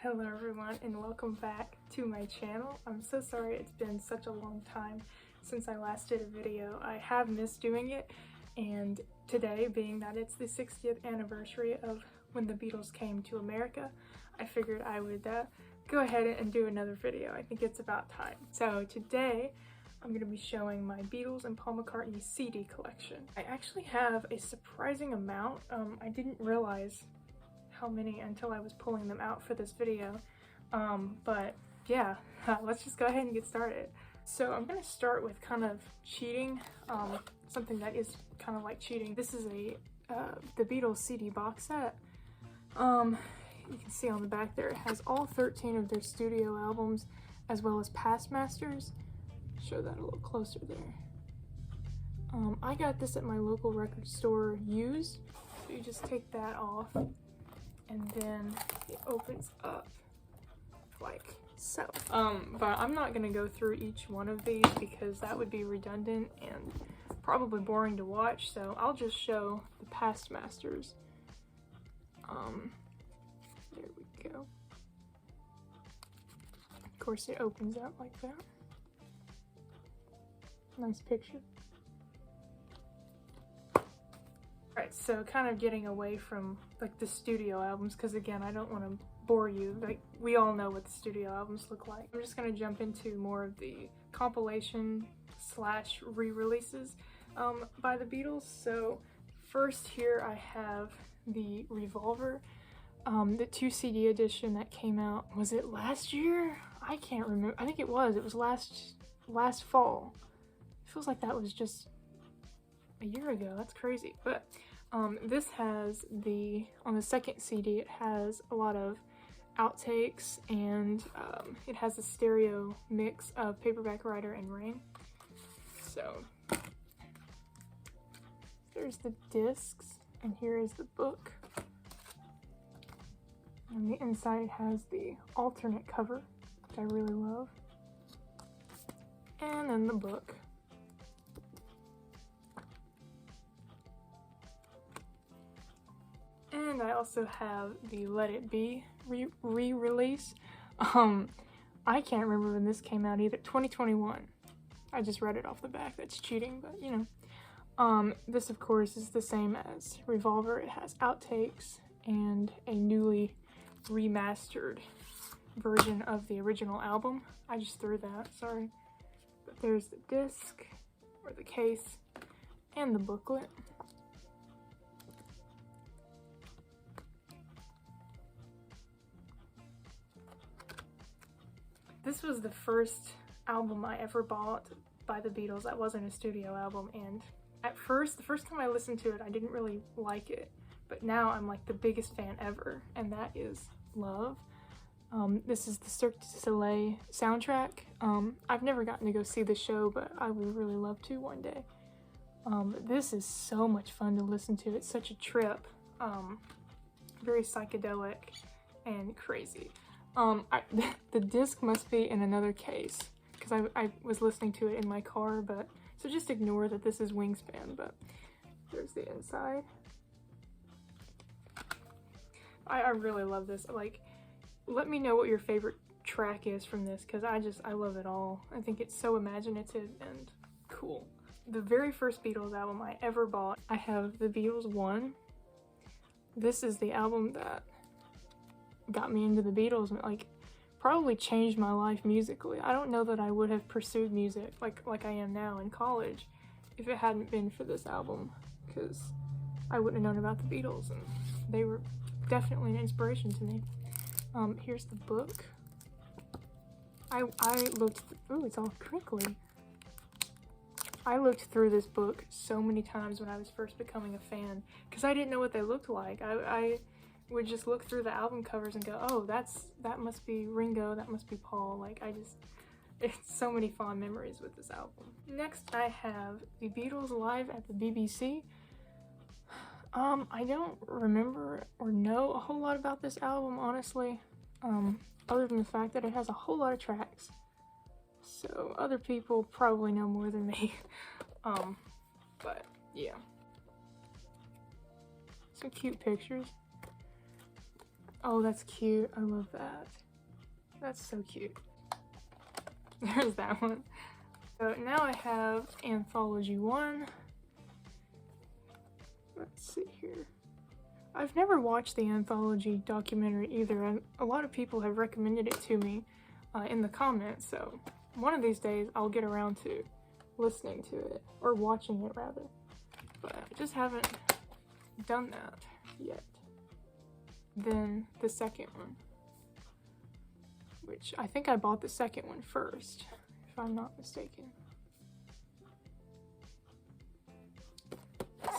Hello everyone and welcome back to my channel. I'm so sorry it's been such a long time since I last did a video. I have missed doing it, and today, being that it's the 60th anniversary of when the Beatles came to America, I figured I would go ahead and do another video. I think it's about time. So today I'm going to be showing my Beatles and Paul McCartney CD collection. I actually have a surprising amount. I didn't realize how many until I was pulling them out for this video, but yeah, let's just go ahead and get started. So I'm gonna start with kind of cheating, something that is kind of like cheating. This is the Beatles CD box set. You can see on the back there it has all 13 of their studio albums as well as past masters. Show that a little closer there. I got this at my local record store used. So you just take that off, and then it opens up like so. But I'm not gonna go through each one of these because that would be redundant and probably boring to watch, so I'll just show the past masters. There we go. Of course it opens out like that. Nice picture. Alright, so kind of getting away from like the studio albums, because again, I don't want to bore you. Like, we all know what the studio albums look like. I'm just going to jump into more of the compilation slash re-releases by the Beatles. So first here I have the Revolver, the 2 CD edition that came out. Was it last year? I can't remember. I think it was. It was last fall. It feels like that was just a year ago. That's crazy. But this has on the second CD, it has a lot of outtakes, and it has a stereo mix of Paperback Writer and Rain. So there's the discs, and here is the book. On the inside it has the alternate cover, which I really love, and then the book. And I also have the Let It Be re-release. I can't remember when this came out either. 2021. I just read it off the back. That's cheating, but you know. This of course is the same as Revolver. It has outtakes and a newly remastered version of the original album. I just threw that, sorry. But there's the disc, or the case, and the booklet. This was the first album I ever bought by the Beatles that wasn't a studio album, and at first, the first time I listened to it, I didn't really like it, but now I'm like the biggest fan ever, and that is Love. This is the Cirque du Soleil soundtrack. I've never gotten to go see the show, but I would really love to one day. This is so much fun to listen to. It's such a trip. Very psychedelic and crazy. The disc must be in another case because I was listening to it in my car, but so just ignore that this is Wingspan. But there's the inside. I really love this. Like, let me know what your favorite track is from this, because I love it all. I think it's so imaginative and cool. The very first Beatles album I ever bought, I have the Beatles 1. This is the album that got me into the Beatles and like probably changed my life musically. I don't know that I would have pursued music like I am now in college if it hadn't been for this album, because I wouldn't have known about the Beatles, and they were definitely an inspiration to me. Here's the book. I looked, ooh, it's all crinkly. I looked through this book so many times when I was first becoming a fan because I didn't know what they looked like. I would just look through the album covers and go, oh, that must be Ringo, that must be Paul. Like, it's so many fond memories with this album. Next I have the Beatles live at the BBC. I don't remember or know a whole lot about this album, honestly, other than the fact that it has a whole lot of tracks. So other people probably know more than me. But yeah. Some cute pictures. Oh, that's cute. I love that. That's so cute. There's that one. So now I have Anthology 1. Let's see here. I've never watched the Anthology documentary either, and a lot of people have recommended it to me in the comments, so one of these days I'll get around to listening to it, or watching it rather. But I just haven't done that yet. Then the second one, which I think I bought the second one first, if I'm not mistaken.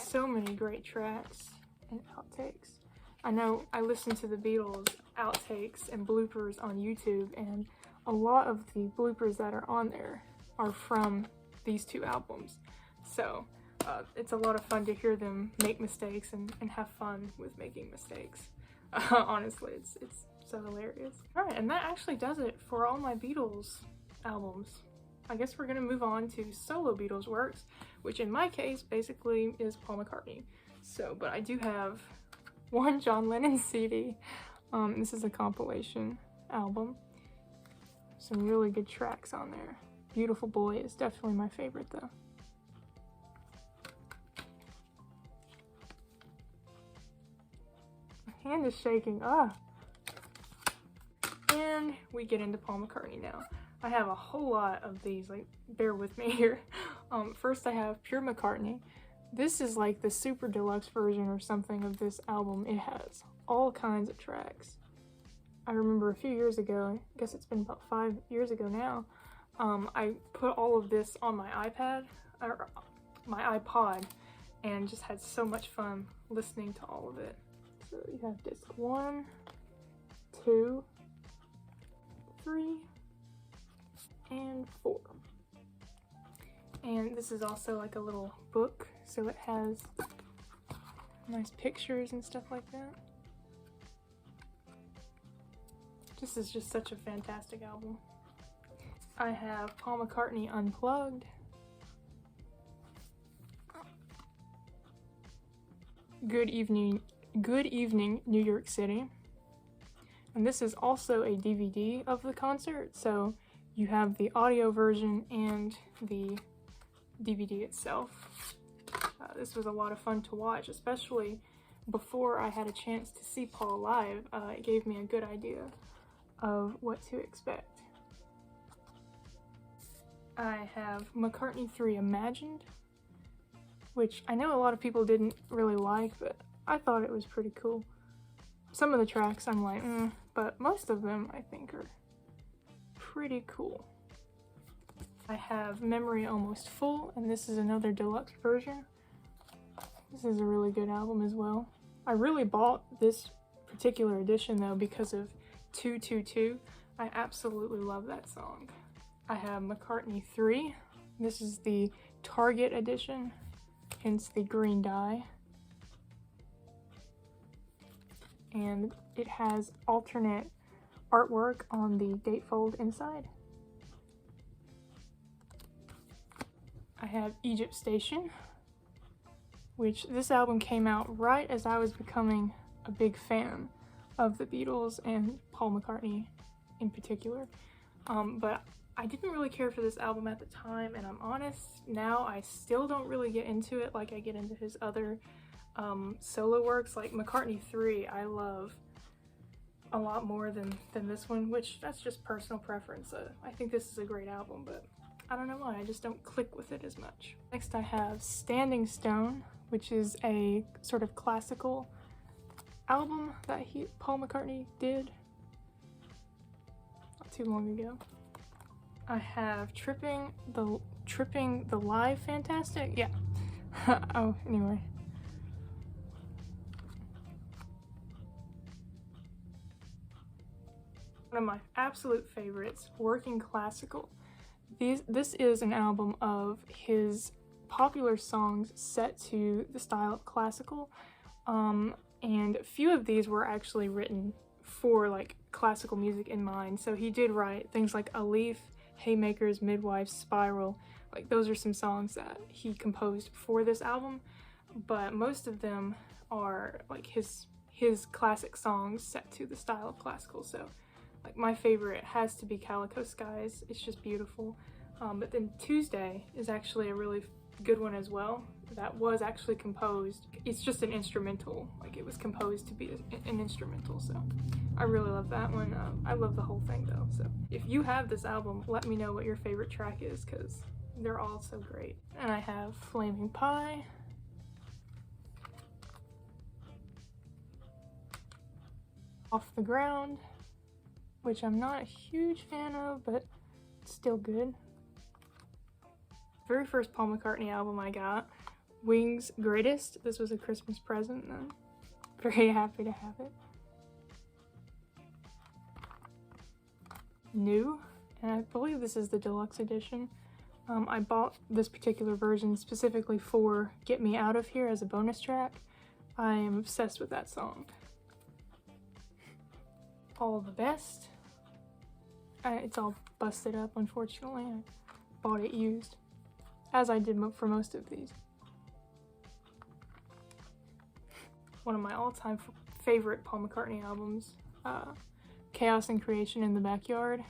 So many great tracks and outtakes. I know I listened to the Beatles outtakes and bloopers on YouTube, and a lot of the bloopers that are on there are from these two albums. So it's a lot of fun to hear them make mistakes and have fun with making mistakes. Honestly, it's so hilarious. Alright, and that actually does it for all my Beatles albums. I guess we're gonna move on to solo Beatles works, which in my case basically is Paul McCartney. So, but I do have one John Lennon CD. This is a compilation album. Some really good tracks on there. Beautiful Boy is definitely my favorite though. My hand is shaking, And we get into Paul McCartney now. I have a whole lot of these, like, bear with me here. First I have Pure McCartney. This is like the super deluxe version or something of this album. It has all kinds of tracks. I remember a few years ago, I guess it's been about 5 years ago now, I put all of this on my iPad, or my iPod, and just had so much fun listening to all of it. So you have disc 1, 2, 3, and 4. And this is also like a little book, so it has nice pictures and stuff like that. This is just such a fantastic album. I have Paul McCartney Unplugged. Good Evening, New York City. And this is also a DVD of the concert, so you have the audio version and the DVD itself. This was a lot of fun to watch, especially before I had a chance to see Paul live. It gave me a good idea of what to expect. I have McCartney 3 Imagined, which I know a lot of people didn't really like, but I thought it was pretty cool. Some of the tracks I'm like, but most of them I think are pretty cool. I have Memory Almost Full, and this is another deluxe version. This is a really good album as well. I really bought this particular edition though because of 222. I absolutely love that song. I have McCartney 3. This is the Target edition, hence the green dye. And it has alternate artwork on the gatefold inside. I have Egypt Station, which this album came out right as I was becoming a big fan of the Beatles and Paul McCartney in particular. But I didn't really care for this album at the time, and I'm honest, now I still don't really get into it like I get into his other solo works. Like McCartney 3 I love a lot more than this one, which that's just personal preference. I think this is a great album, but I don't know why, I just don't click with it as much. Next I have Standing Stone, which is a sort of classical album that Paul McCartney did not too long ago. I have Tripping the Live Fantastic? Yeah. Oh, anyway. One of my absolute favorites, Working Classical. This is an album of his popular songs set to the style of classical, and a few of these were actually written for like classical music in mind. So he did write things like A Leaf, Haymakers, Midwives, Spiral. Like those are some songs that he composed for this album, but most of them are like his his classic songs set to the style of classical. So like my favorite has to be Calico Skies. It's just beautiful. But then Tuesday is actually a really good one as well. That was actually composed. It's just an instrumental. Like it was composed to be an instrumental. So I really love that one. I love the whole thing though. So if you have this album, let me know what your favorite track is because they're all so great. And I have Flaming Pie. Off the Ground, which I'm not a huge fan of, but it's still good. Very first Paul McCartney album I got, Wings Greatest. This was a Christmas present and I'm very happy to have it. New, and I believe this is the deluxe edition. I bought this particular version specifically for Get Me Out of Here as a bonus track. I am obsessed with that song. All the Best. It's all busted up, unfortunately. I bought it used, as I did for most of these. One of my all-time favorite Paul McCartney albums, Chaos and Creation in the Backyard.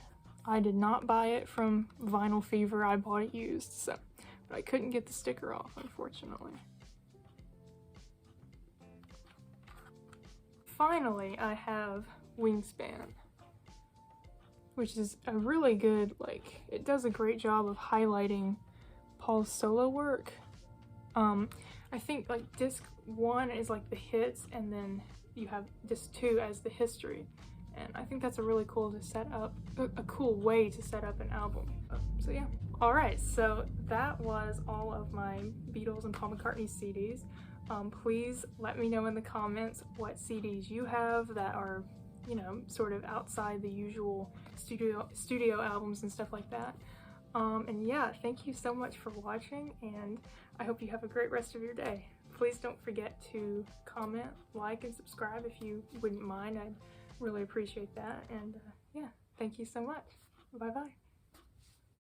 I did not buy it from Vinyl Fever, I bought it used, so, but I couldn't get the sticker off, unfortunately. Finally, I have Wingspan, which is a really good, like, it does a great job of highlighting Paul's solo work. I think like disc 1 is like the hits and then you have disc 2 as the history, and I think that's a really cool to set up, a cool way to set up an album. So yeah. Alright, so that was all of my Beatles and Paul McCartney CDs. Please let me know in the comments what CDs you have that are, you know, sort of outside the usual studio albums and stuff like that. And yeah, thank you so much for watching, and I hope you have a great rest of your day. Please don't forget to comment, like, and subscribe if you wouldn't mind. I'd really appreciate that. And yeah, thank you so much. Bye-bye.